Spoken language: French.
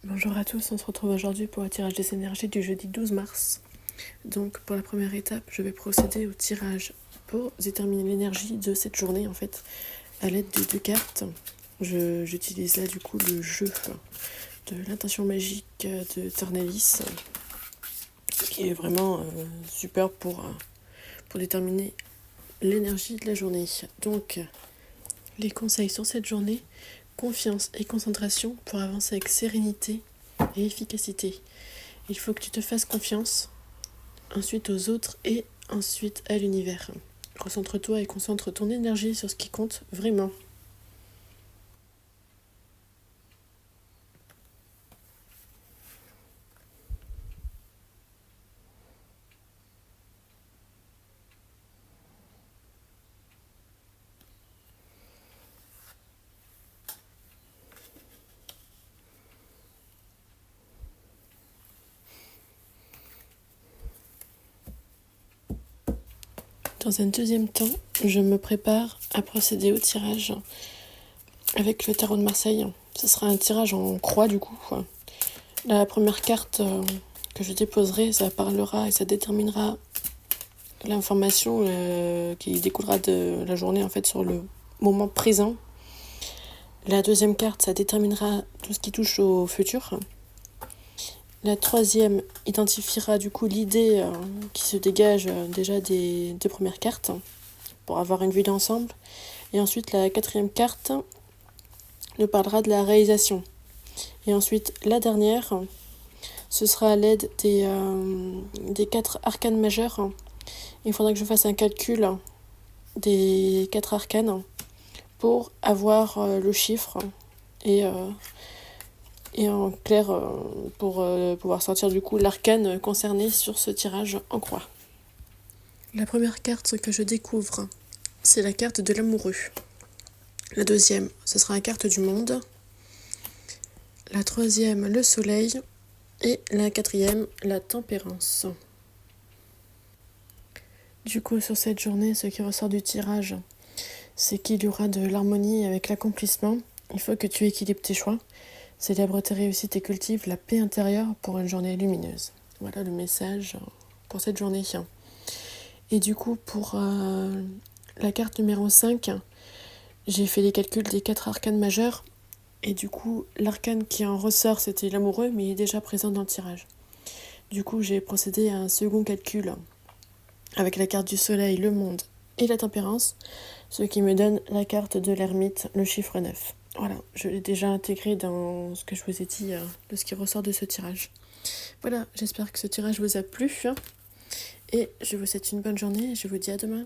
Bonjour à tous, on se retrouve aujourd'hui pour le tirage des énergies du jeudi 12 mars. Donc pour la première étape, je vais procéder au tirage pour déterminer l'énergie de cette journée en fait, à l'aide de deux cartes. J'utilise là du coup le jeu de l'intention magique de Tornelis, qui est vraiment super pour déterminer l'énergie de la journée. Donc les conseils sur cette journée: confiance et concentration pour avancer avec sérénité et efficacité. Il faut que tu te fasses confiance, ensuite aux autres et ensuite à l'univers. Recentre-toi et concentre ton énergie sur ce qui compte vraiment. Dans un deuxième temps, je me prépare à procéder au tirage avec le tarot de Marseille. Ce sera un tirage en croix du coup. La première carte que je déposerai, ça parlera et ça déterminera l'information qui découlera de la journée en fait sur le moment présent. La deuxième carte, ça déterminera tout ce qui touche au futur. La troisième identifiera du coup l'idée qui se dégage déjà des deux premières cartes pour avoir une vue d'ensemble. Et ensuite la quatrième carte nous parlera de la réalisation. Et ensuite la dernière, ce sera à l'aide des quatre arcanes majeures. Il faudra que je fasse un calcul des quatre arcanes pour avoir le chiffre et en clair pour pouvoir sortir du coup l'arcane concerné sur ce tirage en croix. La première carte que je découvre, c'est la carte de l'amoureux. La deuxième, ce sera la carte du monde. La troisième, le soleil. Et la quatrième, la tempérance. Du coup, sur cette journée, ce qui ressort du tirage, c'est qu'il y aura de l'harmonie avec l'accomplissement. Il faut que tu équilibres tes choix. Célèbre tes réussites et cultive la paix intérieure pour une journée lumineuse. Voilà le message pour cette journée. Et du coup, pour la carte numéro 5, j'ai fait les calculs des quatre arcanes majeurs. Et du coup, l'arcane qui en ressort, c'était l'amoureux, mais il est déjà présent dans le tirage. Du coup, j'ai procédé à un second calcul avec la carte du soleil, le monde et la tempérance, ce qui me donne la carte de l'ermite, le chiffre 9. Voilà, je l'ai déjà intégré dans ce que je vous ai dit de ce qui ressort de ce tirage. Voilà, j'espère que ce tirage vous a plu. Et je vous souhaite une bonne journée et je vous dis à demain.